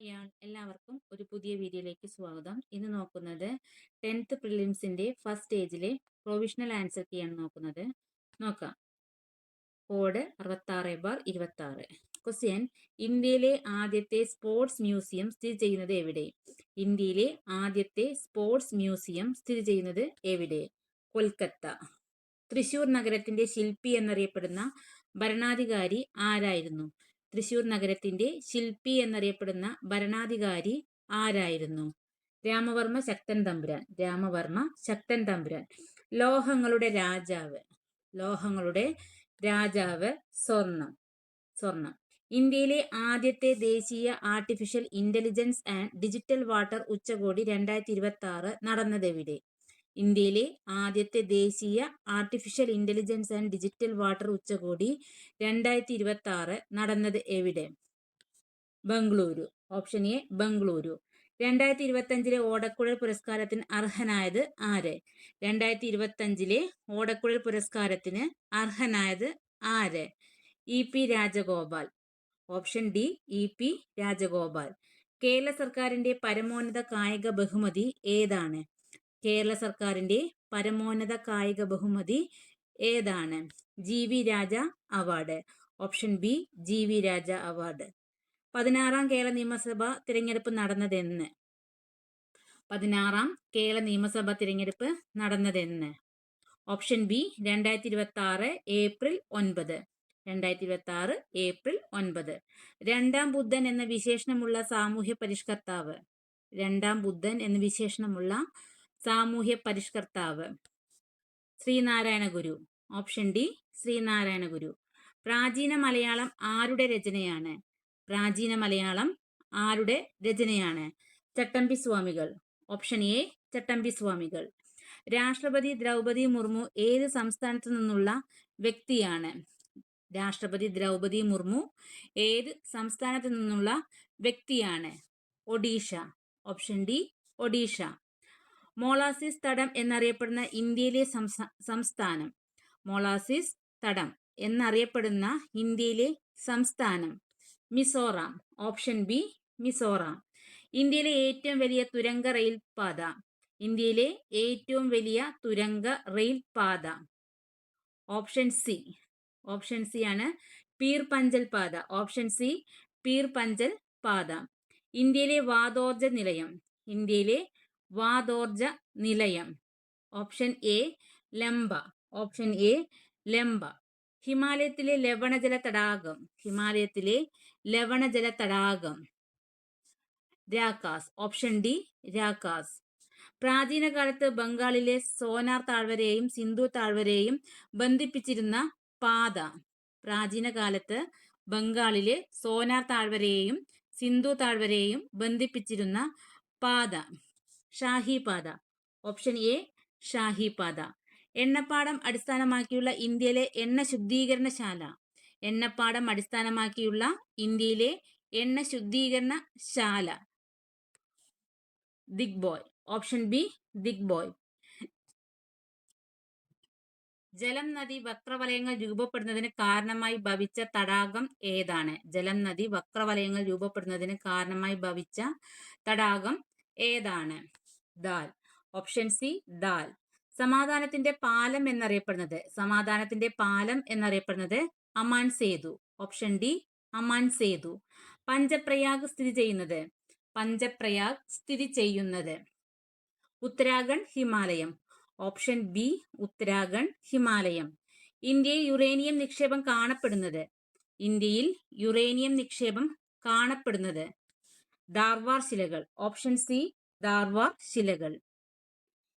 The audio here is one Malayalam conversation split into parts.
എല്ലാവർക്കും ഒരു പുതിയ വീഡിയോയിലേക്ക് സ്വാഗതം. ഇന്ന് നോക്കുന്നത് 10th പ്രിലിംസിന്റെ ഫസ്റ്റ് സ്റ്റേജിലെ പ്രൊവിഷണൽ ആൻസർ കീയാണ് നോക്കുന്നത്. നോക്കാം. കോഡ് 66/26. ക്വസ്റ്റ്യൻ: ഇന്ത്യയിലെ ആദ്യത്തെ സ്പോർട്സ് മ്യൂസിയം സ്ഥിതി ചെയ്യുന്നത് എവിടെ? ഇന്ത്യയിലെ ആദ്യത്തെ സ്പോർട്സ് മ്യൂസിയം സ്ഥിതി ചെയ്യുന്നത് എവിടെ? കൊൽക്കത്ത. തൃശൂർ നഗരത്തിന്റെ ശില്പി എന്നറിയപ്പെടുന്ന ഭരണാധികാരി ആരായിരുന്നു? തൃശൂർ നഗരത്തിന്റെ ശില്പി എന്നറിയപ്പെടുന്ന ഭരണാധികാരി ആരായിരുന്നു? രാമവർമ്മ ശക്തൻ തമ്പുരാൻ. രാമവർമ്മ ശക്തൻ തമ്പുരാൻ. ലോഹങ്ങളുടെ രാജാവ്. ലോഹങ്ങളുടെ രാജാവ് സ്വർണം. ഇന്ത്യയിലെ ആദ്യത്തെ ദേശീയ artificial intelligence and digital water ഉച്ചകോടി 2026 നടന്നതെവിടെ? ഇന്ത്യയിലെ ആദ്യത്തെ ദേശീയ artificial intelligence and digital water ഉച്ചകോടി 2026 നടന്നത് എവിടെ? ബംഗളൂരു. Option A Bengaluru. 2025 ഓടക്കുഴൽ പുരസ്കാരത്തിന് അർഹനായത് ആര്? 2025 ഓടക്കുഴൽ പുരസ്കാരത്തിന് അർഹനായത് ആര്? EP Rajagopal. Option D EP Rajagopal. Kerala സർക്കാരിന്റെ പരമോന്നത കായിക ബഹുമതി ഏതാണ്? കേരള സർക്കാരിന്റെ പരമോന്നത കായിക ബഹുമതി ഏതാണ്? GV രാജ അവാർഡ്. ഓപ്ഷൻ ബി GV രാജ അവാർഡ്. 16ാം കേരള നിയമസഭ തിരഞ്ഞെടുപ്പ് നടന്നതെന്ന്? 16ാം കേരള നിയമസഭ തിരഞ്ഞെടുപ്പ് നടന്നതെന്ന്? Option B 2026 April 9. 2026 ഏപ്രിൽ 9. രണ്ടാം ബുദ്ധൻ എന്ന വിശേഷണമുള്ള സാമൂഹ്യ പരിഷ്കർത്താവ്. രണ്ടാം ബുദ്ധൻ എന്ന വിശേഷണമുള്ള സാമൂഹ്യ പരിഷ്കർത്താവ് ശ്രീനാരായണ ഗുരു. ഓപ്ഷൻ ഡി ശ്രീനാരായണ ഗുരു. പ്രാചീന മലയാളം ആരുടെ രചനയാണ്? പ്രാചീന മലയാളം ആരുടെ രചനയാണ്? ചട്ടമ്പി സ്വാമികൾ. ഓപ്ഷൻ എ ചട്ടമ്പി സ്വാമികൾ. രാഷ്ട്രപതി ദ്രൗപദി മുർമു ഏത് സംസ്ഥാനത്തു നിന്നുള്ള വ്യക്തിയാണ്? രാഷ്ട്രപതി ദ്രൗപദി മുർമു ഏത് സംസ്ഥാനത്തു നിന്നുള്ള വ്യക്തിയാണ്? Odisha. Option D Odisha. Molasses തടം എന്നറിയപ്പെടുന്ന ഇന്ത്യയിലെ സംസ്ഥാനം? മോളാസിസ് തടം എന്നറിയപ്പെടുന്ന ഇന്ത്യയിലെ സംസ്ഥാനം? മിസോറാം. Option B Mizoram. ഇന്ത്യയിലെ ഏറ്റവും വലിയ തുരങ്ക റെയിൽ പാത? ഇന്ത്യയിലെ ഏറ്റവും വലിയ തുരങ്ക റെയിൽ പാത? Option C. ഓപ്ഷൻ സി ആണ് പീർ പഞ്ചൽ പാത. ഓപ്ഷൻ സി പീർ പഞ്ചൽ പാത. ഇന്ത്യയിലെ വാതോർജ നിലയം? ഇന്ത്യയിലെ വാതോർജ നിലയം? Option A Lamba. Option A Lamba. ഹിമാലയത്തിലെ ലവണജല തടാകം? ഹിമാലയത്തിലെ ലവണജല തടാകം? രാക്കാസ്. Option D Rakas. പ്രാചീന കാലത്ത് ബംഗാളിലെ സോനാർ താഴ്വരയെയും സിന്ധു താഴ്വരയെയും ബന്ധിപ്പിച്ചിരുന്ന പാത? പ്രാചീന കാലത്ത് ബംഗാളിലെ സോനാർ താഴ്വരയെയും സിന്ധു താഴ്വരയെയും ബന്ധിപ്പിച്ചിരുന്ന പാത? ഷാഹി പാത. ഓപ്ഷൻ എ ഷാഹി പാത. എണ്ണപ്പാടം അടിസ്ഥാനമാക്കിയുള്ള ഇന്ത്യയിലെ എണ്ണ ശുദ്ധീകരണശാല? എണ്ണപ്പാടം അടിസ്ഥാനമാക്കിയുള്ള ഇന്ത്യയിലെ എണ്ണ ശുദ്ധീകരണശാല? ദിഗ്ബോയ്. Option B Digboi. ജലം നദി വക്രവലയങ്ങൾ രൂപപ്പെടുന്നതിന് കാരണമായി ഭവിച്ച തടാകം ഏതാണ്? ജലം നദി വക്രവലയങ്ങൾ രൂപപ്പെടുന്നതിന് കാരണമായി ഭവിച്ച തടാകം ഏതാണ്? ദാൽ. Option C Dal. സമാധാനത്തിന്റെ പാലം എന്നറിയപ്പെടുന്നത്? സമാധാനത്തിന്റെ പാലം എന്നറിയപ്പെടുന്നത് അമാൻ സേതു. Option D Aman Setu. പഞ്ചപ്രയാഗ് സ്ഥിതി ചെയ്യുന്നത്? പഞ്ചപ്രയാഗ് സ്ഥിതി ചെയ്യുന്നത് ഉത്തരാഖണ്ഡ് ഹിമാലയം. ഓപ്ഷൻ ബി ഉത്തരാഖണ്ഡ് ഹിമാലയം. ഇന്ത്യയിൽ യുറേനിയം നിക്ഷേപം കാണപ്പെടുന്നത്? ഇന്ത്യയിൽ യുറേനിയം നിക്ഷേപം കാണപ്പെടുന്നത് ധാർവാർ ശിലകൾ. ഓപ്ഷൻ സി ധാർവാർ ശിലകൾ.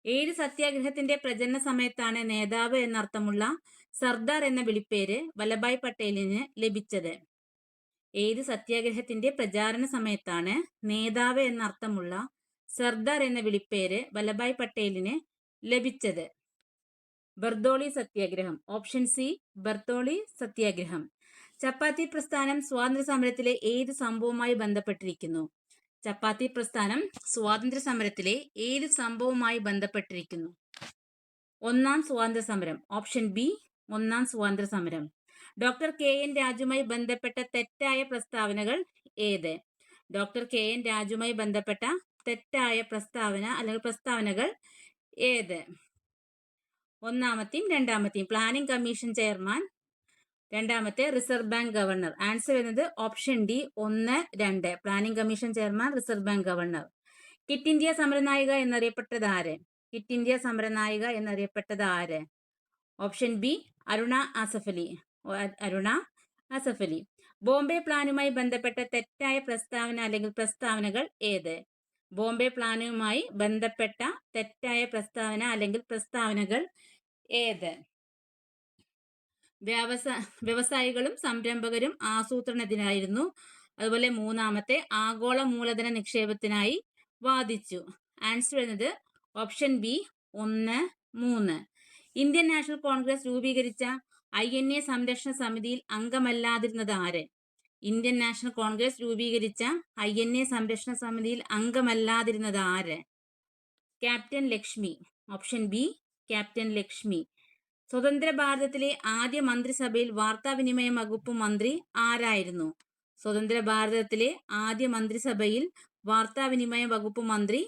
ഏത് സത്യാഗ്രഹത്തിന്റെ പ്രചരണ സമയത്താണ് നേതാവ് എന്നർത്ഥമുള്ള സർദാർ എന്ന വിളിപ്പേര് വല്ലഭായ് പട്ടേലിന് ലഭിച്ചത്? ഏത് സത്യാഗ്രഹത്തിന്റെ പ്രചാരണ സമയത്താണ് നേതാവ് എന്നർത്ഥമുള്ള സർദാർ എന്ന വിളിപ്പേര് വല്ലഭായ് പട്ടേലിന് ലഭിച്ചത്? ബർദോളി സത്യാഗ്രഹം. ഓപ്ഷൻ സി ബർദോളി സത്യാഗ്രഹം. ചപ്പാത്തി പ്രസ്ഥാനം സ്വാതന്ത്ര്യ സമരത്തിലെ ഏത് സംഭവവുമായി ബന്ധപ്പെട്ടിരിക്കുന്നു? ചപ്പാത്തി പ്രസ്ഥാനം സ്വാതന്ത്ര്യ സമരത്തിലെ ഏത് സംഭവവുമായി ബന്ധപ്പെട്ടിരിക്കുന്നു? ഒന്നാം സ്വാതന്ത്ര്യ സമരം. ഓപ്ഷൻ ബി ഒന്നാം സ്വാതന്ത്ര്യ സമരം. ഡോക്ടർ KN രാജുവുമായി ബന്ധപ്പെട്ട തെറ്റായ പ്രസ്താവനകൾ ഏത്? ഡോക്ടർ KN രാജുവുമായി ബന്ധപ്പെട്ട തെറ്റായ പ്രസ്താവന അല്ലെങ്കിൽ പ്രസ്താവനകൾ ഏത്? ഒന്നാമത്തെയും രണ്ടാമത്തെയും. പ്ലാനിംഗ് കമ്മീഷൻ ചെയർമാൻ, രണ്ടാമത്തെ റിസർവ് ബാങ്ക് ഗവർണർ. ആൻസർ വരുന്നത് option D 1, 2. Planning commission chairman, reserve bank governor. Quit India സമരനായിക എന്നറിയപ്പെട്ടത് ആര്? ക്വിറ്റ് ഇന്ത്യ സമരനായിക എന്നറിയപ്പെട്ടത് ആര്? Option B Aruna Asaf Ali. അരുണ ആസഫ് അലി. ബോംബെ പ്ലാനുമായി ബന്ധപ്പെട്ട തെറ്റായ പ്രസ്താവന അല്ലെങ്കിൽ പ്രസ്താവനകൾ ഏത്? ബോംബെ പ്ലാനുമായി ബന്ധപ്പെട്ട തെറ്റായ പ്രസ്താവന അല്ലെങ്കിൽ പ്രസ്താവനകൾ ഏത്? വ്യവസായികളും സംരംഭകരും ആസൂത്രണത്തിനായിരുന്നു. അതുപോലെ മൂന്നാമത്തെ ആഗോള മൂലധന നിക്ഷേപത്തിനായി വാദിച്ചു. ആൻസർ വരുന്നത് option B 1, 3. Indian national Congress രൂപീകരിച്ച INA സംരക്ഷണ സമിതിയിൽ അംഗമല്ലാതിരുന്നത് ആര്? ഇന്ത്യൻ നാഷണൽ കോൺഗ്രസ് രൂപീകരിച്ച INA സംരക്ഷണ സമിതിയിൽ അംഗമല്ലാതിരുന്നത് ആര്? Captain Lakshmi. Option B captain Lakshmi. സ്വതന്ത്ര ഭാരതത്തിലെ ആദ്യ മന്ത്രിസഭയിൽ വാർത്താവിനിമയ വകുപ്പ് മന്ത്രി ആരായിരുന്നു? സ്വതന്ത്ര ഭാരതത്തിലെ ആദ്യ മന്ത്രിസഭയിൽ വാർത്താവിനിമയ വകുപ്പ് മന്ത്രി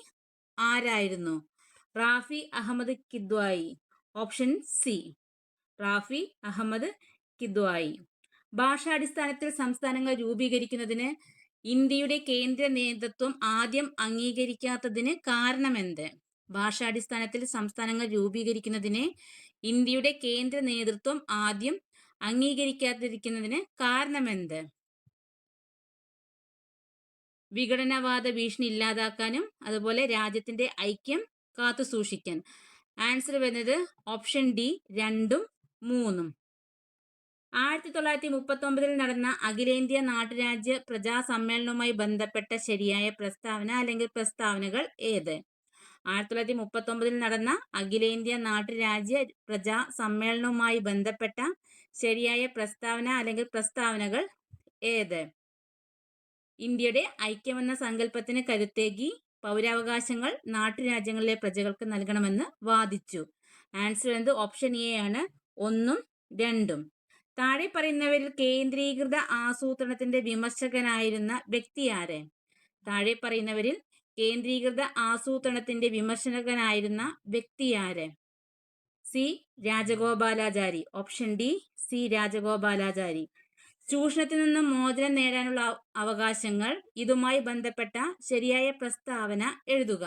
ആരായിരുന്നു? റാഫി അഹമ്മദ് കിദ്വായി. Option C Rafi Ahmed Kidwai. ഭാഷാടിസ്ഥാനത്തിൽ സംസ്ഥാനങ്ങൾ രൂപീകരിക്കുന്നതിന് ഇന്ത്യയുടെ കേന്ദ്ര നേതൃത്വം ആദ്യം അംഗീകരിക്കാത്തതിന് കാരണമെന്ത്? ഭാഷാടിസ്ഥാനത്തിൽ സംസ്ഥാനങ്ങൾ രൂപീകരിക്കുന്നതിന് ഇന്ത്യയുടെ കേന്ദ്ര നേതൃത്വം ആദ്യം അംഗീകരിക്കാതിരിക്കുന്നതിന് കാരണമെന്ത്? വിഘടനവാദ ഭീഷണി ഇല്ലാതാക്കാനും അതുപോലെ രാജ്യത്തിന്റെ ഐക്യം കാത്തുസൂക്ഷിക്കാൻ. ആൻസർ വരുന്നത് ഓപ്ഷൻ ഡി 2, 3. 1939 നടന്ന അഖിലേന്ത്യാ നാട്ടുരാജ്യ പ്രജാ സമ്മേളനവുമായി ബന്ധപ്പെട്ട ശരിയായ പ്രസ്താവന അല്ലെങ്കിൽ പ്രസ്താവനകൾ ഏത്? 1939 നടന്ന അഖിലേന്ത്യാ നാട്ടുരാജ്യ പ്രജാ സമ്മേളനവുമായി ബന്ധപ്പെട്ട ശരിയായ പ്രസ്താവന അല്ലെങ്കിൽ പ്രസ്താവനകൾ ഏത്? ഇന്ത്യയുടെ ഐക്യമെന്ന സങ്കല്പത്തിന് കരുത്തേകി പൗരാവകാശങ്ങൾ നാട്ടുരാജ്യങ്ങളിലെ പ്രജകൾക്ക് നൽകണമെന്ന് വാദിച്ചു. ആൻസർ എന്നത് ഓപ്ഷൻ എ ആണ് 1, 2. താഴെ പറയുന്നവരിൽ കേന്ദ്രീകൃത ആസൂത്രണത്തിന്റെ വിമർശകനായിരുന്ന വ്യക്തി ആര്? താഴെ പറയുന്നവരിൽ കേന്ദ്രീകൃത ആസൂത്രണത്തിന്റെ വിമർശകനായിരുന്ന വ്യക്തി ആര്? C Rajagopalachari. Option D C Rajagopalachari. ചൂഷണത്തിൽ നിന്നും മോചനം നേടാനുള്ള അവകാശങ്ങൾ, ഇതുമായി ബന്ധപ്പെട്ട ശരിയായ പ്രസ്താവന എഴുതുക.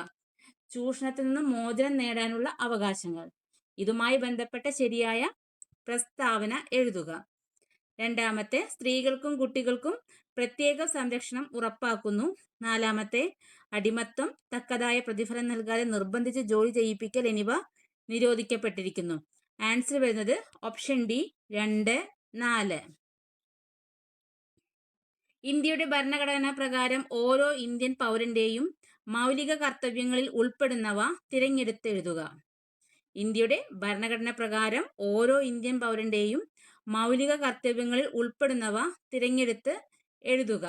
ചൂഷണത്തിൽ നിന്നും മോചനം നേടാനുള്ള അവകാശങ്ങൾ, ഇതുമായി ബന്ധപ്പെട്ട ശരിയായ പ്രസ്താവന എഴുതുക. രണ്ടാമത്തെ സ്ത്രീകൾക്കും കുട്ടികൾക്കും പ്രത്യേക സംരക്ഷണം ഉറപ്പാക്കുന്നു. നാലാമത്തെ അടിമത്തം, തക്കതായ പ്രതിഫലം നൽകാതെ നിർബന്ധിച്ച് ജോലി ചെയ്യിപ്പിക്കൽ എന്നിവ നിരോധിക്കപ്പെട്ടിരിക്കുന്നു. ആൻസർ വരുന്നത് ഓപ്ഷൻ ഡി 2, 4. ഇന്ത്യയുടെ ഭരണഘടന പ്രകാരം ഓരോ ഇന്ത്യൻ പൗരന്റെയും മൗലിക കർത്തവ്യങ്ങളിൽ ഉൾപ്പെടുന്നവ തിരഞ്ഞെടുത്ത് എഴുതുക. ഇന്ത്യയുടെ ഭരണഘടന പ്രകാരം ഓരോ ഇന്ത്യൻ പൗരന്റെയും മൗലിക കർത്തവ്യങ്ങളിൽ ഉൾപ്പെടുന്നവ തിരഞ്ഞെടുത്ത് എഴുതുക.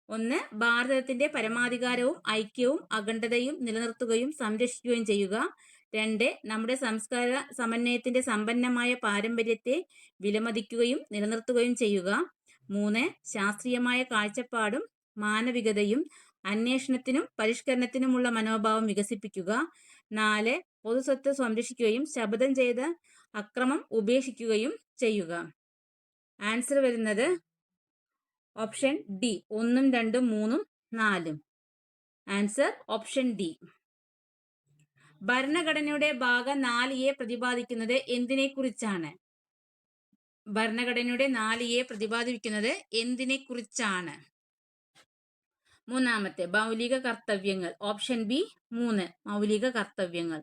1. ഭാരതത്തിന്റെ പരമാധികാരവും ഐക്യവും അഖണ്ഡതയും നിലനിർത്തുകയും സംരക്ഷിക്കുകയും ചെയ്യുക. 2. നമ്മുടെ സംസ്കാര സമന്വയത്തിന്റെ സമ്പന്നമായ പാരമ്പര്യത്തെ വിലമതിക്കുകയും നിലനിർത്തുകയും ചെയ്യുക. 3. ശാസ്ത്രീയമായ കാഴ്ചപ്പാടും മാനവികതയും അന്വേഷണത്തിനും പരിഷ്കരണത്തിനുമുള്ള മനോഭാവം വികസിപ്പിക്കുക. 4. പൊതുസ്വത്ത് സംരക്ഷിക്കുകയും ശപഥം ചെയ്ത അക്രമം ഉപേക്ഷിക്കുകയും ചെയ്യുക. ആൻസർ വരുന്നത് option D 1, 2, 3, 4. Answer option D. ഭരണഘടനയുടെ ഭാഗം 4A പ്രതിപാദിക്കുന്നത് എന്തിനെ കുറിച്ചാണ്? ഭരണഘടനയുടെ 4A പ്രതിപാദിക്കുന്നത് എന്തിനെ കുറിച്ചാണ്? മൂന്നാമത്തെ മൗലിക കർത്തവ്യങ്ങൾ. ഓപ്ഷൻ ബി 3 മൗലിക കർത്തവ്യങ്ങൾ.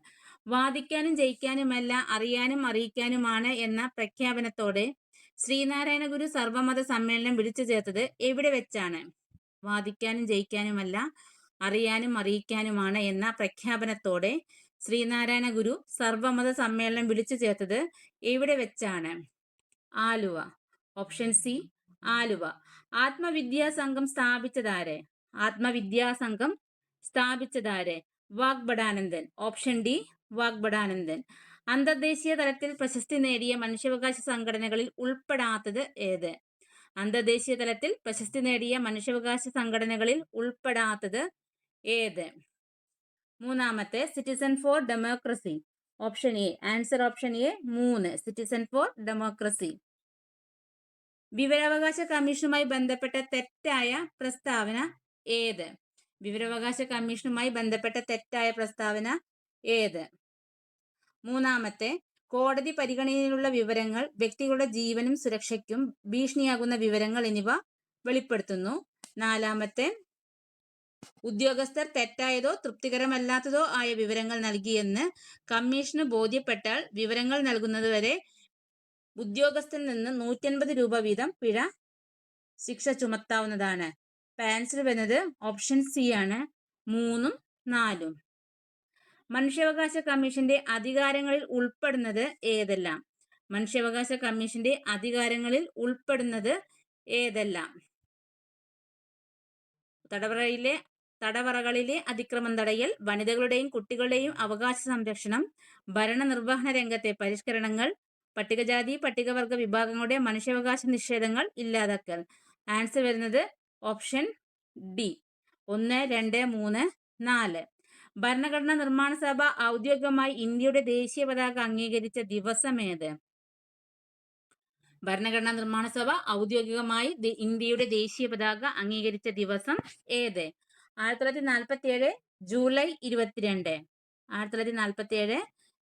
വാദിക്കാനും ജയിക്കാനുമല്ല അറിയാനും അറിയിക്കാനുമാണ് എന്ന പ്രഖ്യാപനത്തോടെ ശ്രീനാരായണ ഗുരു സർവമത സമ്മേളനം വിളിച്ചു ചേർത്തത് എവിടെ വെച്ചാണ്? വാദിക്കാനും ജയിക്കാനുമല്ല അറിയാനും അറിയിക്കാനുമാണ് എന്ന പ്രഖ്യാപനത്തോടെ ശ്രീനാരായണ ഗുരു സർവമത സമ്മേളനം വിളിച്ചു ചേർത്തത് എവിടെ വെച്ചാണ്? ആലുവ. Option C Aluva. ആത്മവിദ്യാസംഘം സ്ഥാപിച്ചതാര്? ആത്മവിദ്യാസംഘം സ്ഥാപിച്ചതാര്? വാഗ്ഭടാനന്ദൻ. Option D Vagbhatananda. അന്തർദേശീയ തലത്തിൽ പ്രശസ്തി നേടിയ മനുഷ്യാവകാശ സംഘടനകളിൽ ഉൾപ്പെടാത്തത് ഏത്? അന്തർദേശീയ തലത്തിൽ പ്രശസ്തി നേടിയ മനുഷ്യാവകാശ സംഘടനകളിൽ ഉൾപ്പെടാത്തത് ഏത്? മൂന്നാമത്തെ citizen four democracy. Option A. Answer option A 3 citizen four democracy. വിവരാവകാശ കമ്മീഷനുമായി ബന്ധപ്പെട്ട തെറ്റായ പ്രസ്താവന ഏത്? വിവരാവകാശ കമ്മീഷനുമായി ബന്ധപ്പെട്ട തെറ്റായ പ്രസ്താവന ഏത്? മൂന്നാമത്തെ, കോടതി പരിഗണനയിലുള്ള വിവരങ്ങൾ വ്യക്തികളുടെ ജീവനും സുരക്ഷയ്ക്കും ഭീഷണിയാകുന്ന വിവരങ്ങൾ എന്നിവ വെളിപ്പെടുത്തുന്നു. നാലാമത്തെ, ഉദ്യോഗസ്ഥർ തെറ്റായതോ തൃപ്തികരമല്ലാത്തതോ ആയ വിവരങ്ങൾ നൽകിയെന്ന് കമ്മീഷന് ബോധ്യപ്പെട്ടാൽ വിവരങ്ങൾ നൽകുന്നതുവരെ ഉദ്യോഗസ്ഥനിൽ നിന്ന് 150 രൂപ വീതം പിഴ ശിക്ഷ ചുമത്താവുന്നതാണ്. ആൻസർ വരുന്നത് ഓപ്ഷൻ സി ആണ്, 3ഉം 4ഉം. മനുഷ്യാവകാശ കമ്മീഷന്റെ അധികാരങ്ങളിൽ ഉൾപ്പെടുന്നത് ഏതെല്ലാം? മനുഷ്യാവകാശ കമ്മീഷന്റെ അധികാരങ്ങളിൽ ഉൾപ്പെടുന്നത് ഏതെല്ലാം? തടവറകളിലെ അതിക്രമം തടയൽ, വനിതകളുടെയും കുട്ടികളുടെയും അവകാശ സംരക്ഷണം, ഭരണനിർവഹണ രംഗത്തെ പരിഷ്കരണങ്ങൾ, പട്ടികജാതി പട്ടികവർഗ വിഭാഗങ്ങളുടെ മനുഷ്യാവകാശ നിഷേധങ്ങൾ ഇല്ലാതാക്കൽ. ആൻസർ വരുന്നത് ഓപ്ഷൻ ഡി, 1, 2, 3, 4. ഭരണഘടനാ നിർമ്മാണ സഭ ഔദ്യോഗികമായി ഇന്ത്യയുടെ ദേശീയ പതാക അംഗീകരിച്ച ദിവസം ഏത്? ഭരണഘടനാ നിർമ്മാണ സഭ ഔദ്യോഗികമായി ഇന്ത്യയുടെ ദേശീയ പതാക അംഗീകരിച്ച ദിവസം ഏത്? 1947 ജൂലൈ 22. 1947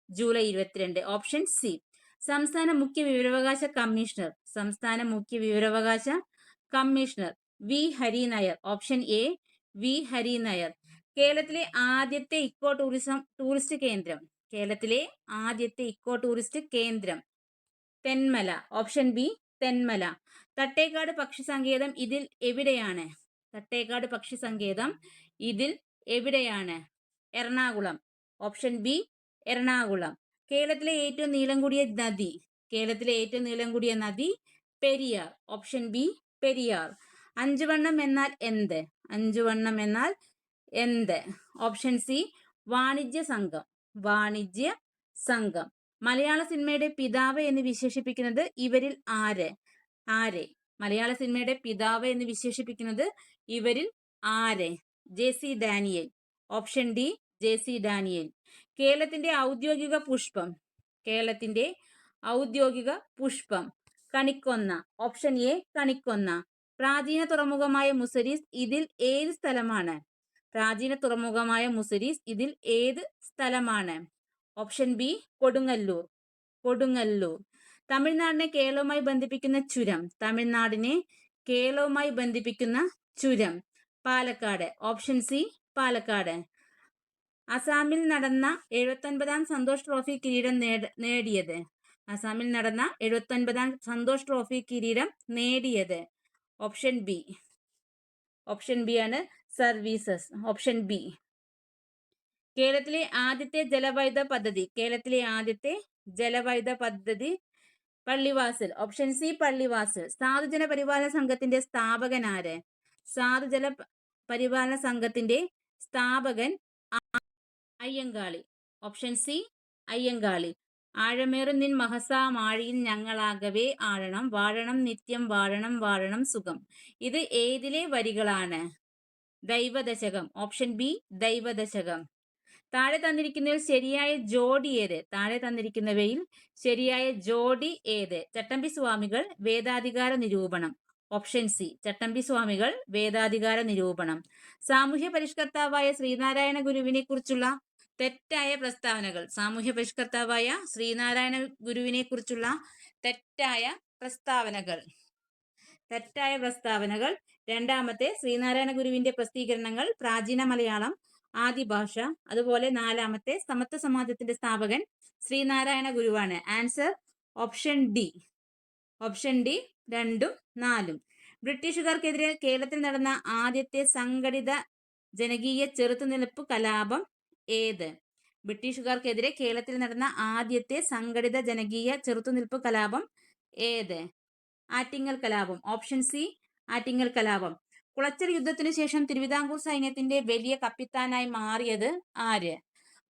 ജൂലൈ 22. Option C. സംസ്ഥാന മുഖ്യ വിവരാവകാശ കമ്മീഷണർ. സംസ്ഥാന മുഖ്യ വിവരാവകാശ commissioner V Hari Nair. Option A V Hari Nair. കേരളത്തിലെ ആദ്യത്തെ ഇക്കോ ടൂറിസ്റ്റ് കേന്ദ്രം. കേരളത്തിലെ ആദ്യത്തെ ഇക്കോ ടൂറിസ്റ്റ് കേന്ദ്രം തെന്മല. Option B Thenmala. തട്ടേക്കാട് പക്ഷി സങ്കേതം ഇതിൽ എവിടെയാണ്? തട്ടേക്കാട് പക്ഷി സങ്കേതം ഇതിൽ എവിടെയാണ്? എറണാകുളം. Option B Ernakulam. കേരളത്തിലെ ഏറ്റവും നീളം കൂടിയ നദി. കേരളത്തിലെ ഏറ്റവും നീളം കൂടിയ നദി പെരിയാർ. Option B Periyar. അഞ്ചുവണ്ണം എന്നാൽ എന്ത്? അഞ്ചുവണ്ണം എന്നാൽ എന്ത്? ഓപ്ഷൻ സി വാണിജ്യ സംഘം. വാണിജ്യ സംഘം. മലയാള സിനിമയുടെ പിതാവ് എന്ന് വിശേഷിപ്പിക്കുന്നത് ഇവരിൽ ആരെ? മലയാള സിനിമയുടെ പിതാവ് എന്ന് വിശേഷിപ്പിക്കുന്നത് ഇവരിൽ ആരെ? JC. Daniel. Option D JC. Daniel. കേരളത്തിന്റെ ഔദ്യോഗിക പുഷ്പം. കേരളത്തിന്റെ ഔദ്യോഗിക പുഷ്പം കണിക്കൊന്ന. ഓപ്ഷൻ എ കണിക്കൊന്ന. പ്രാചീന തുറമുഖമായ മുസിരീസ് ഇതിൽ ഏത് സ്ഥലമാണ്? പ്രാചീന തുറമുഖമായ മുസിരീസ് ഇതിൽ ഏത് സ്ഥലമാണ്? Option B Kodungallur. കൊടുങ്ങല്ലൂർ. തമിഴ്നാടിനെ കേരളവുമായി ബന്ധിപ്പിക്കുന്ന ചുരം. തമിഴ്നാടിനെ കേരളവുമായി ബന്ധിപ്പിക്കുന്ന ചുരം പാലക്കാട്. Option C Palakkad. അസാമിൽ നടന്ന 79ാം സന്തോഷ് ട്രോഫി കിരീടം നേടിയത്. അസാമിൽ നടന്ന 79ാം സന്തോഷ് ട്രോഫി കിരീടം നേടിയത്. Option B. ഓപ്ഷൻ ബി ആണ് സർവീസസ്. Option B. കേരളത്തിലെ ആദ്യത്തെ ജലവൈദ്യുത പദ്ധതി. കേരളത്തിലെ ആദ്യത്തെ ജലവൈദ്യുത പദ്ധതി പള്ളിവാസൽ. Option C Pallivasal. സാധുജന പരിപാലന സംഘത്തിന്റെ സ്ഥാപകൻ ആര്? സാധുജല പരിപാലന സംഘത്തിന്റെ സ്ഥാപകൻ അയ്യങ്കാളി. Option C Ayyankali. ആഴമേറും നിൻ മഹസാ മാഴിയിൽ ഞങ്ങളാകവേ ആഴണം, വാഴണം നിത്യം വാഴണം വാഴണം സുഖം. ഇത് ഏതിലെ വരികളാണ്? ദൈവദശകം. Option B Daivadasakam. താഴെ തന്നിരിക്കുന്നവയിൽ ശരിയായ ജോഡി ഏത്? താഴെ തന്നിരിക്കുന്നവയിൽ ശരിയായ ജോഡി ഏത്? ചട്ടമ്പി സ്വാമികൾ വേദാധികാര നിരൂപണം. ഓപ്ഷൻ സി ചട്ടമ്പി സ്വാമികൾ വേദാധികാര നിരൂപണം. സാമൂഹ്യ പരിഷ്കർത്താവായ ശ്രീനാരായണ ഗുരുവിനെ കുറിച്ചുള്ള തെറ്റായ പ്രസ്താവനകൾ. സാമൂഹ്യ പരിഷ്കർത്താവായ ശ്രീനാരായണ ഗുരുവിനെ കുറിച്ചുള്ള തെറ്റായ പ്രസ്താവനകൾ. തെറ്റായ പ്രസ്താവനകൾ. രണ്ടാമത്തെ, ശ്രീനാരായണ ഗുരുവിന്റെ പ്രസിദ്ധീകരണങ്ങൾ പ്രാചീന മലയാളം, ആദിഭാഷ. അതുപോലെ നാലാമത്തെ, സമത്വ സമാജത്തിന്റെ സ്ഥാപകൻ ശ്രീനാരായണ ഗുരുവാണ്. Answer option D. Option D 2ഉം 4ഉം. ബ്രിട്ടീഷുകാർക്കെതിരെ കേരളത്തിൽ നടന്ന ആദ്യത്തെ സംഘടിത ജനകീയ ചെറുത്തുനിൽപ്പ് കലാപം ഏത്? ബ്രിട്ടീഷുകാർക്കെതിരെ കേരളത്തിൽ നടന്ന ആദ്യത്തെ സംഘടിത ജനകീയ ചെറുത്തുനിൽപ്പ് കലാപം ഏത്? ആറ്റിങ്ങൽ കലാപം. ഓപ്ഷൻ സി ആറ്റിങ്ങൽ കലാപം. കുളച്ചൽ യുദ്ധത്തിനു ശേഷം തിരുവിതാംകൂർ സൈന്യത്തിന്റെ വലിയ കപ്പിത്താനായി മാറിയത് ആര്?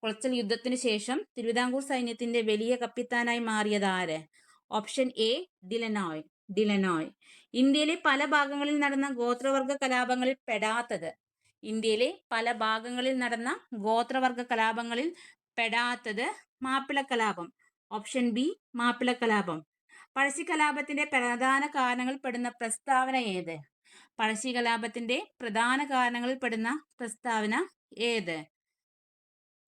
കുളച്ചൽ യുദ്ധത്തിനു ശേഷം തിരുവിതാംകൂർ സൈന്യത്തിന്റെ വലിയ കപ്പിത്താനായി മാറിയത് ആര്? Option A De Lannoy. ഡിലനോയ്. ഇന്ത്യയിലെ പല ഭാഗങ്ങളിൽ നടന്ന ഗോത്രവർഗ കലാപങ്ങളിൽ പെടാത്തത്. ഇന്ത്യയിലെ പല ഭാഗങ്ങളിൽ നടന്ന ഗോത്രവർഗ കലാപങ്ങളിൽ പെടാത്തത് മാപ്പിള കലാപം. ഓപ്ഷൻ ബി മാപ്പിള കലാപം. പഴശ്ശി കലാപത്തിന്റെ പ്രധാന കാരണങ്ങളിൽ പെടുന്ന പ്രസ്താവന ഏത്? പഴശ്ശി കലാപത്തിന്റെ പ്രധാന കാരണങ്ങളിൽ പെടുന്ന പ്രസ്താവന ഏത്?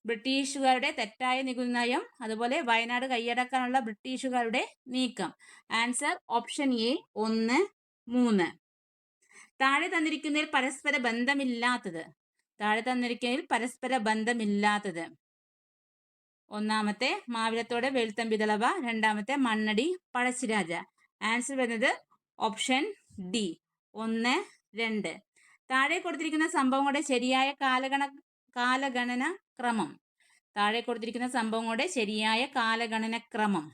ബ്രിട്ടീഷുകാരുടെ തെറ്റായ നികുതി നയം, അതുപോലെ വയനാട് കൈയടക്കാനുള്ള ബ്രിട്ടീഷുകാരുടെ നീക്കം. Answer option A 1, 3. താഴെ തന്നിരിക്കുന്നതിൽ പരസ്പര ബന്ധമില്ലാത്തത്. താഴെ തന്നിരിക്കുന്നതിൽ പരസ്പര ബന്ധമില്ലാത്തത്. ഒന്നാമത്തെ മാവിലത്തോട് വെളുത്തമ്പിതളവ, രണ്ടാമത്തെ മണ്ണടി പഴശ്ശിരാജ. ആൻസർ വരുന്നത് ഓപ്ഷൻ ഡി 1, 2. താഴെ കൊടുത്തിരിക്കുന്ന സംഭവങ്ങളുടെ ശരിയായ കാലഗണന ക്രമം. താഴെ കൊടുത്തിരിക്കുന്ന സംഭവങ്ങളുടെ ശരിയായ കാലഗണന ക്രമം.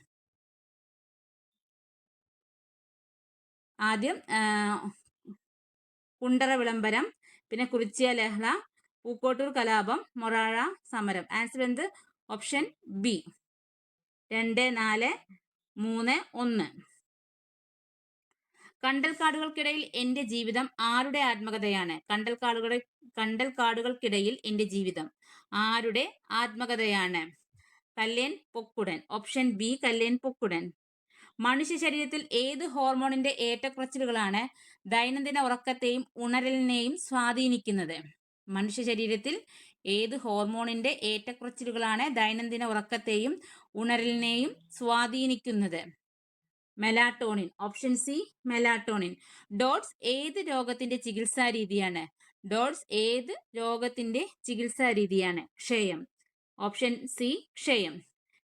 ആദ്യം കുണ്ടറ വിളംബരം, പിന്നെ കുറിച്യ ലഹള, പൂക്കോട്ടൂർ കലാപം, മൊറാഴ സമരം. ആൻസർ എന്ത്? Option B 2, 4, 3, 1. കണ്ടൽക്കാടുകൾക്കിടയിൽ എന്റെ ജീവിതം ആരുടെ ആത്മകഥയാണ്? കണ്ടൽക്കാടുകൾക്കിടയിൽ എന്റെ ജീവിതം ആരുടെ ആത്മകഥയാണ്? കല്ലേൻ പൊക്കുടൻ. Option B Kallen Pokkudan. മനുഷ്യ ശരീരത്തിൽ ഏത് ഹോർമോണിന്റെ ഏറ്റക്കുറച്ചിലുകളാണ് ദൈനംദിന ഉറക്കത്തെയും ഉണരലിനെയും സ്വാധീനിക്കുന്നത്? മനുഷ്യ ശരീരത്തിൽ ഏത് ഹോർമോണിന്റെ ഏറ്റക്കുറച്ചിലുകളാണ് ദൈനംദിന ഉറക്കത്തെയും ഉണരലിനെയും സ്വാധീനിക്കുന്നത്? Melatonin. Option C melatonin. Dots ഏത് രോഗത്തിന്റെ ചികിത്സാ രീതിയാണ്? ഡോട്ട്സ് ഏത് രോഗത്തിന്റെ ചികിത്സാ രീതിയാണ്? ക്ഷയം. ഓപ്ഷൻ സി ക്ഷയം.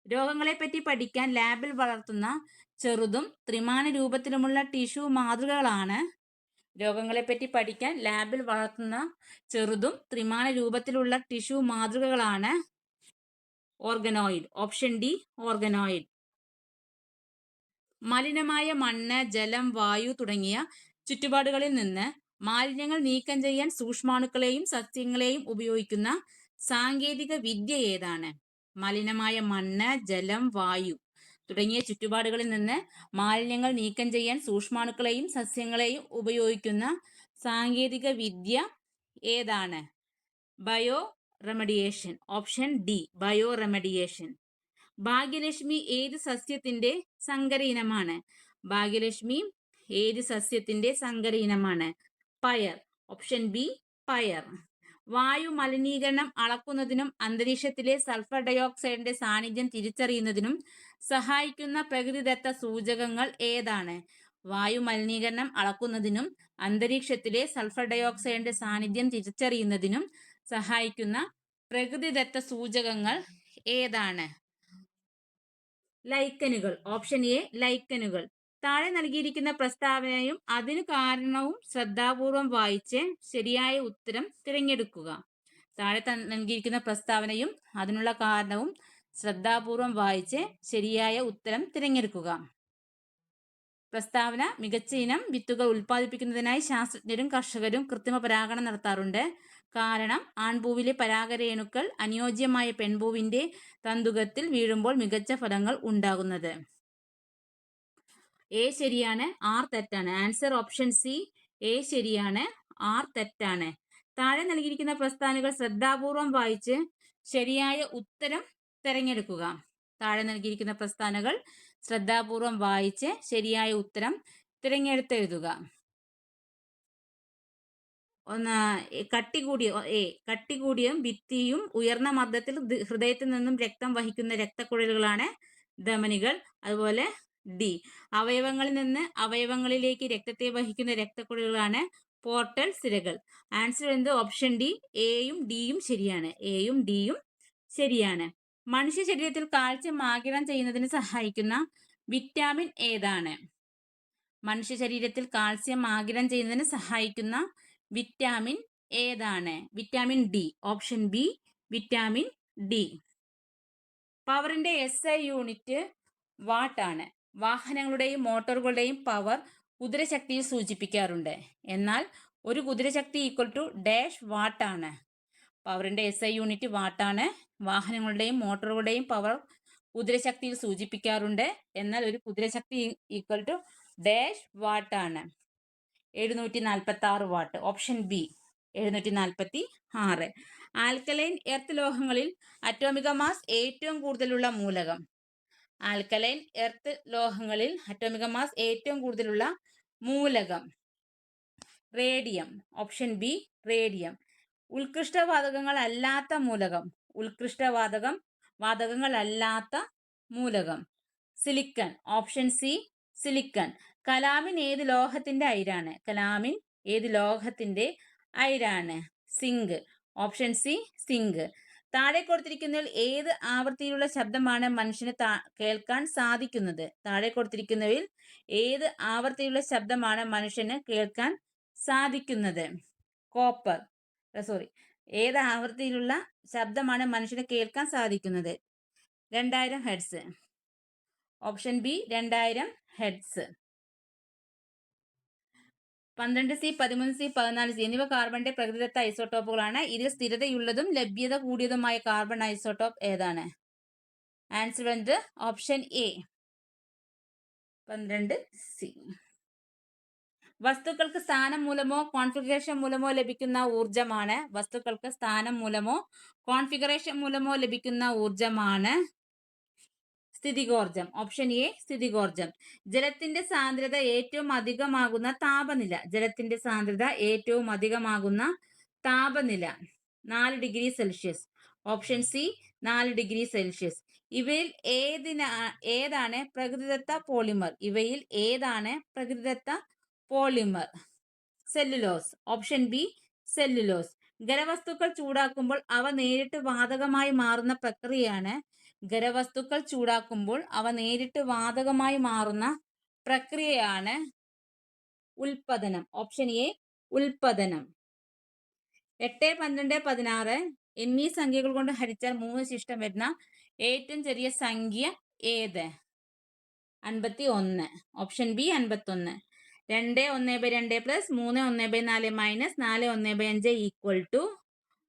രോഗങ്ങളെപ്പറ്റി പഠിക്കാൻ ലാബിൽ വളർത്തുന്ന ചെറുതും ത്രിമാന രൂപത്തിലുമുള്ള ടിഷ്യൂ മാതൃകകളാണ്. രോഗങ്ങളെപ്പറ്റി പഠിക്കാൻ ലാബിൽ വളർത്തുന്ന ചെറുതും ത്രിമാന രൂപത്തിലുള്ള ടിഷ്യൂ മാതൃകകളാണ് ഓർഗനോയിഡ്. Option D organoid. മലിനമായ മണ്ണ്, ജലം, വായു തുടങ്ങിയ ചുറ്റുപാടുകളിൽ നിന്ന് മാലിന്യങ്ങൾ നീക്കം ചെയ്യാൻ സൂക്ഷ്മാണുക്കളെയും സസ്യങ്ങളെയും ഉപയോഗിക്കുന്ന സാങ്കേതിക വിദ്യ ഏതാണ്? മലിനമായ മണ്ണ്, ജലം, വായു തുടങ്ങിയ ചുറ്റുപാടുകളിൽ നിന്ന് മാലിന്യങ്ങൾ നീക്കം ചെയ്യാൻ സൂക്ഷ്മാണുക്കളെയും സസ്യങ്ങളെയും ഉപയോഗിക്കുന്ന സാങ്കേതിക വിദ്യ ഏതാണ്? Bio remediation. Option D bio remediation. Bhagyalakshmi ഏത് സസ്യത്തിന്റെ സങ്കര ഇനമാണ്? ഭാഗ്യലക്ഷ്മി ഏത് സസ്യത്തിന്റെ സങ്കര ഇനമാണ്? പയർ. ഓപ്ഷൻ ബി പയർ. വായു മലിനീകരണം അളക്കുന്നതിനും അന്തരീക്ഷത്തിലെ സൾഫർ ഡയോക്സൈഡിന്റെ സാന്നിധ്യം തിരിച്ചറിയുന്നതിനും സഹായിക്കുന്ന പ്രകൃതിദത്ത സൂചകങ്ങൾ ഏതാണ്? വായു മലിനീകരണം അളക്കുന്നതിനും അന്തരീക്ഷത്തിലെ സൾഫർ ഡയോക്സൈഡിന്റെ സാന്നിധ്യം തിരിച്ചറിയുന്നതിനും സഹായിക്കുന്ന പ്രകൃതിദത്ത സൂചകങ്ങൾ ഏതാണ്? ലൈക്കനുകൾ. ഓപ്ഷൻ എ ലൈക്കനുകൾ. താഴെ നൽകിയിരിക്കുന്ന പ്രസ്താവനയും അതിനു കാരണവും ശ്രദ്ധാപൂർവം വായിച്ച് ശരിയായ ഉത്തരം തിരഞ്ഞെടുക്കുക. താഴെ നൽകിയിരിക്കുന്ന പ്രസ്താവനയും അതിനുള്ള കാരണവും ശ്രദ്ധാപൂർവം വായിച്ച് ശരിയായ ഉത്തരം തിരഞ്ഞെടുക്കുക. പ്രസ്താവന: മികച്ച ഇനം വിത്തുകൾ ഉൽപ്പാദിപ്പിക്കുന്നതിനായി ശാസ്ത്രജ്ഞരും കർഷകരും കൃത്രിമ പരാഗണം നടത്താറുണ്ട്. കാരണം ആൺപൂവിലെ പരാഗരേണുക്കൾ അനുയോജ്യമായ പെൺപൂവിന്റെ തന്തുകത്തിൽ വീഴുമ്പോൾ മികച്ച ഫലങ്ങൾ ഉണ്ടാകുന്നത്. എ ശരിയാണ്, ആർ തെറ്റാണ്. ആൻസർ ഓപ്ഷൻ സി എ ശരിയാണ്, ആർ തെറ്റാണ്. താഴെ നൽകിയിരിക്കുന്ന പ്രസ്താവനകൾ ശ്രദ്ധാപൂർവം വായിച്ച് ശരിയായ ഉത്തരം തിരഞ്ഞെടുക്കുക. താഴെ നൽകിയിരിക്കുന്ന പ്രസ്താവനകൾ ശ്രദ്ധാപൂർവം വായിച്ച് ശരിയായ ഉത്തരം തിരഞ്ഞെടുത്തെഴുതുക. കട്ടികൂടിയും ഭിത്തിയും ഉയർന്ന മർദ്ദത്തിൽ ഹൃദയത്തിൽ നിന്നും രക്തം വഹിക്കുന്ന രക്തക്കുഴലുകളാണ് ധമനികൾ. അതുപോലെ ഡി, അവയവങ്ങളിൽ നിന്ന് അവയവങ്ങളിലേക്ക് രക്തത്തെ വഹിക്കുന്ന രക്തക്കുഴലുകളാണ് പോർട്ടൽ സിരകൾ. ആൻസർ എന്ത്? ഓപ്ഷൻ ഡി എയും ഡിയും ശരിയാണ്. എയും ഡിയും ശരിയാണ്. മനുഷ്യ ശരീരത്തിൽ കാൽസ്യം ആഗിരണം ചെയ്യുന്നതിന് സഹായിക്കുന്ന വിറ്റാമിൻ ഏതാണ്? മനുഷ്യ ശരീരത്തിൽ കാൽസ്യം ആഗിരണം ചെയ്യുന്നതിന് സഹായിക്കുന്ന വിറ്റാമിൻ ഏതാണ്? Vitamin D. Option B vitamin D. പവറിന്റെ SI യൂണിറ്റ് വാട്ട് ആണ്. വാഹനങ്ങളുടെയും മോട്ടോറുകളുടെയും പവർ കുതിരശക്തിയിൽ സൂചിപ്പിക്കാറുണ്ട്. എന്നാൽ ഒരു കുതിരശക്തി ഈക്വൽ ടു ഡാഷ് വാട്ട് ആണ്. പവറിന്റെ SI യൂണിറ്റ് വാട്ടാണ്. വാഹനങ്ങളുടെയും മോട്ടോറുകളുടെയും പവർ കുതിരശക്തിയിൽ സൂചിപ്പിക്കാറുണ്ട്. എന്നാൽ ഒരു കുതിരശക്തി ഈക്വൽ ടു ഡാഷ് വാട്ടാണ്. 746 watt. Option B 746. Alkaline earth ലോഹങ്ങളിൽ അറ്റോമിക മാസ് ഏറ്റവും കൂടുതലുള്ള മൂലകം. ആൽക്കലൈൻ എർത്ത് ലോഹങ്ങളിൽ അറ്റോമിക മാസ് ഏറ്റവും കൂടുതലുള്ള മൂലകം റേഡിയം. Option B radium. ഉത്കൃഷ്ടവാതകങ്ങളല്ലാത്ത മൂലകം. വാതകങ്ങളല്ലാത്ത മൂലകം silicon. Option C silicon. Calamine ഏത് ലോഹത്തിന്റെ അയിരാണ്? കലാമിൻ ഏത് ലോഹത്തിന്റെ അയിരാണ്? സിങ്ക്. Option C zinc. താഴെ കൊടുത്തിരിക്കുന്നതിൽ ഏത് ആവൃത്തിയിലുള്ള ശബ്ദമാണ് മനുഷ്യന് കേൾക്കാൻ സാധിക്കുന്നത്? താഴെ കൊടുത്തിരിക്കുന്നതിൽ ഏത് ആവൃത്തിയിലുള്ള ശബ്ദമാണ് മനുഷ്യന് കേൾക്കാൻ സാധിക്കുന്നത്? ഏത് ആവൃത്തിയിലുള്ള ശബ്ദമാണ് മനുഷ്യന് കേൾക്കാൻ സാധിക്കുന്നത്? 2000 hertz. Option B 2000 hertz. 12C, 13C, 14C എന്നിവ കാർബണിന്റെ പ്രകൃതിദത്ത ഐസോട്ടോപ്പുകളാണ്. ഇതിൽ സ്ഥിരതയുള്ളതും ലഭ്യത കൂടിയതുമായ കാർബൺ ഐസോട്ടോപ്പ് ഏതാണ്? ആൻസർ വരുന്നത് ഓപ്ഷൻ എ 12C. വസ്തുക്കൾക്ക് സ്ഥാനം മൂലമോ കോൺഫിഗറേഷൻ മൂലമോ ലഭിക്കുന്ന ഊർജമാണ്. വസ്തുക്കൾക്ക് സ്ഥാനം മൂലമോ കോൺഫിഗറേഷൻ മൂലമോ ലഭിക്കുന്ന ഊർജമാണ് സ്ഥിതികോർജം. Option A സ്ഥിതികോർജം. ജലത്തിന്റെ സാന്ദ്രത ഏറ്റവും അധികമാകുന്ന താപനില. ജലത്തിന്റെ സാന്ദ്രത ഏറ്റവും അധികമാകുന്ന താപനില 4 degree Celsius. Option C 4 degree Celsius. ഇവയിൽ ഏതാണ് പ്രകൃതിദത്ത പോളിമർ? ഇവയിൽ ഏതാണ് പ്രകൃതിദത്ത polymer? Cellulose. Option B cellulose. ഖരവസ്തുക്കൾ ചൂടാക്കുമ്പോൾ അവ നേരിട്ട് വാതകമായി മാറുന്ന പ്രക്രിയയാണ്. ഖരവസ്തുക്കൾ ചൂടാക്കുമ്പോൾ അവ നേരിട്ട് വാതകമായി മാറുന്ന പ്രക്രിയയാണ് ഉൽപ്പതനം. Option A ഉൽപ്പതനം. 8, 12, 16 എന്നീ സംഖ്യകൾ കൊണ്ട് ഹരിച്ചാൽ 3 ശിഷ്ടം വരുന്ന ഏറ്റവും ചെറിയ സംഖ്യ ഏത്? 51. Option B 51. 2 1/2 plus 3 1/4 minus 4 1/5 equal to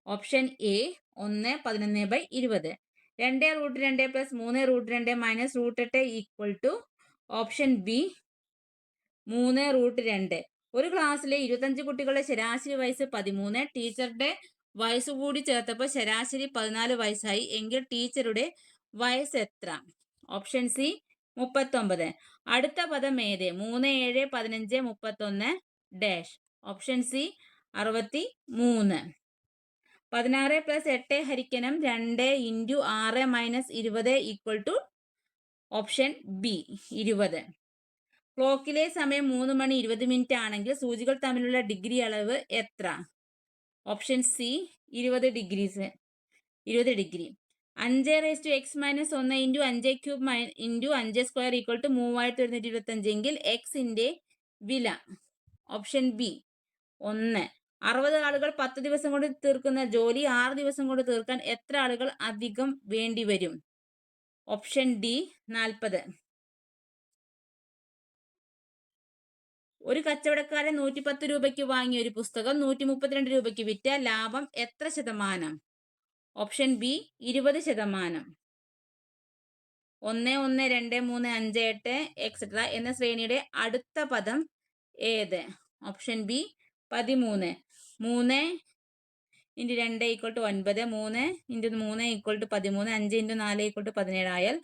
option A 1 11/20. 2√2 plus 3√2 minus √8 equal to option B 3√2. ഒരു ക്ലാസ്സിലെ 25 കുട്ടികളുടെ ശരാശരി വയസ്സ് 13. ടീച്ചറുടെ വയസ്സ് കൂടി ചേർത്തപ്പോൾ ശരാശരി 14 വയസ്സായി. എങ്കിൽ ടീച്ചറുടെ വയസ്സ് എത്ര? Option C 39. അടുത്ത പദം ഏത്? 3 7 15 31 ഡാഷ്. Option C 63. 16 പ്ലസ് 8 ഹരിക്കണം 2 into 6 minus 20 equal to option B 20. ക്ലോക്കിലെ സമയം 3 മണി 20 മിനിറ്റ് ആണെങ്കിൽ സൂചികൾ തമ്മിലുള്ള ഡിഗ്രി അളവ് എത്ര? Option C 20 degree. 5x - 1 into 5³ into 5² equal to 3125 എങ്കിൽ എക്സിന്റെ വില. Option B 1. 60 ആളുകൾ 10 ദിവസം കൊണ്ട് തീർക്കുന്ന ജോലി 6 ദിവസം കൊണ്ട് തീർക്കാൻ എത്ര ആളുകൾ അധികം വേണ്ടിവരും? Option D 40. ഒരു കച്ചവടക്കാരൻ 110 രൂപയ്ക്ക് വാങ്ങിയ ഒരു പുസ്തകം 132 രൂപയ്ക്ക് വിറ്റ ലാഭം എത്ര ശതമാനം? Option B 20%. 1 1 2 3 5 8 എക്സെട്ര എന്ന ശ്രേണിയുടെ അടുത്ത പദം ഏത്? Option B 13. 3 into 2 equal to 9. 3 into 3 equal to 13. 5 into 4 equal to 17 ആയാൽ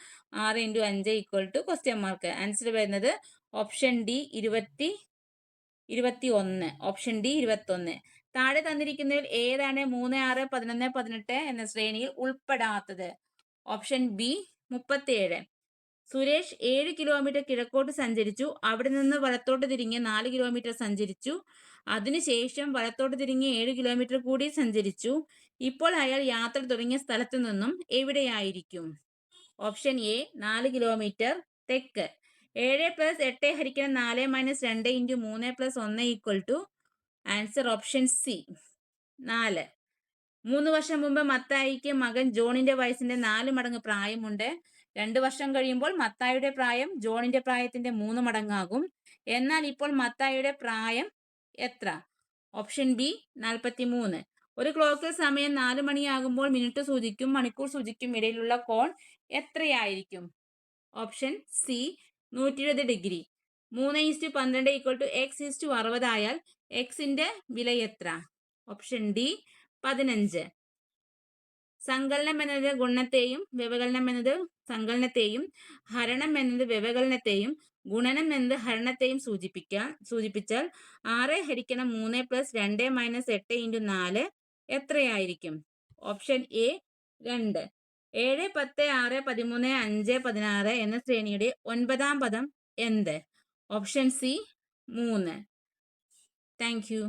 6 into 5 equal to question mark. Answer വരുന്നത് ഓപ്ഷൻ ഡി 21. Option D 21. താഴെ തന്നിരിക്കുന്നതിൽ ഏതാണ് 3 6 11 18 എന്ന ശ്രേണിയിൽ ഉൾപ്പെടാത്തത്? Option B 37. സുരേഷ് 7 കിലോമീറ്റർ കിഴക്കോട്ട് സഞ്ചരിച്ചു. അവിടെ നിന്ന് വലത്തോട്ട് തിരിഞ്ഞ് 4 കിലോമീറ്റർ സഞ്ചരിച്ചു. അതിനുശേഷം വലത്തോട്ട് തിരിഞ്ഞ് 7 കിലോമീറ്റർ കൂടി സഞ്ചരിച്ചു. ഇപ്പോൾ അയാൾ യാത്ര തുടങ്ങിയ സ്ഥലത്തു നിന്നും എവിടെയായിരിക്കും? ഓപ്ഷൻ എ 4 കിലോമീറ്റർ തെക്ക്. 7 പ്ലസ് 8 ഹരിക്കണം 4 minus 2 into 3 plus 1 equal to answer option C 4. 3 വർഷം മുമ്പ് മത്തായിക്ക് മകൻ ജോണിന്റെ വയസ്സിന്റെ 4 മടങ്ങ് പ്രായമുണ്ട്. 2 വർഷം കഴിയുമ്പോൾ മത്തായിയുടെ പ്രായം ജോണിന്റെ പ്രായത്തിന്റെ 3 മടങ്ങാകും. എന്നാൽ ഇപ്പോൾ മത്തായിയുടെ പ്രായം എത്ര? Option B 43. ഒരു ക്ലോക്കിൽ സമയം 4 മണിയാകുമ്പോൾ മിനിറ്റ് സൂചിക്കും മണിക്കൂർ സൂചിക്കും ഇടയിലുള്ള കോൺ എത്രയായിരിക്കും? Option C 120 degree. 3:12 equal to x:60 ആയാൽ എക്സിന്റെ വില എത്ര? Option D 15. സങ്കലനം എന്നത് ഗുണനത്തെയും വ്യവകലനം എന്നത് സങ്കലനത്തെയും ഹരണം എന്നത് വ്യവകലനത്തെയും ഗുണനം എന്നത് ഹരണത്തെയും സൂചിപ്പിച്ചാൽ 6 × 3 + 2 - 8 × 4 എത്രയായിരിക്കും? Option A 2. 7, 10, 6, 13, 5, 16 എന്ന ശ്രേണിയുടെ 9ാം പദം എന്ത്? Option C 3. Thank you.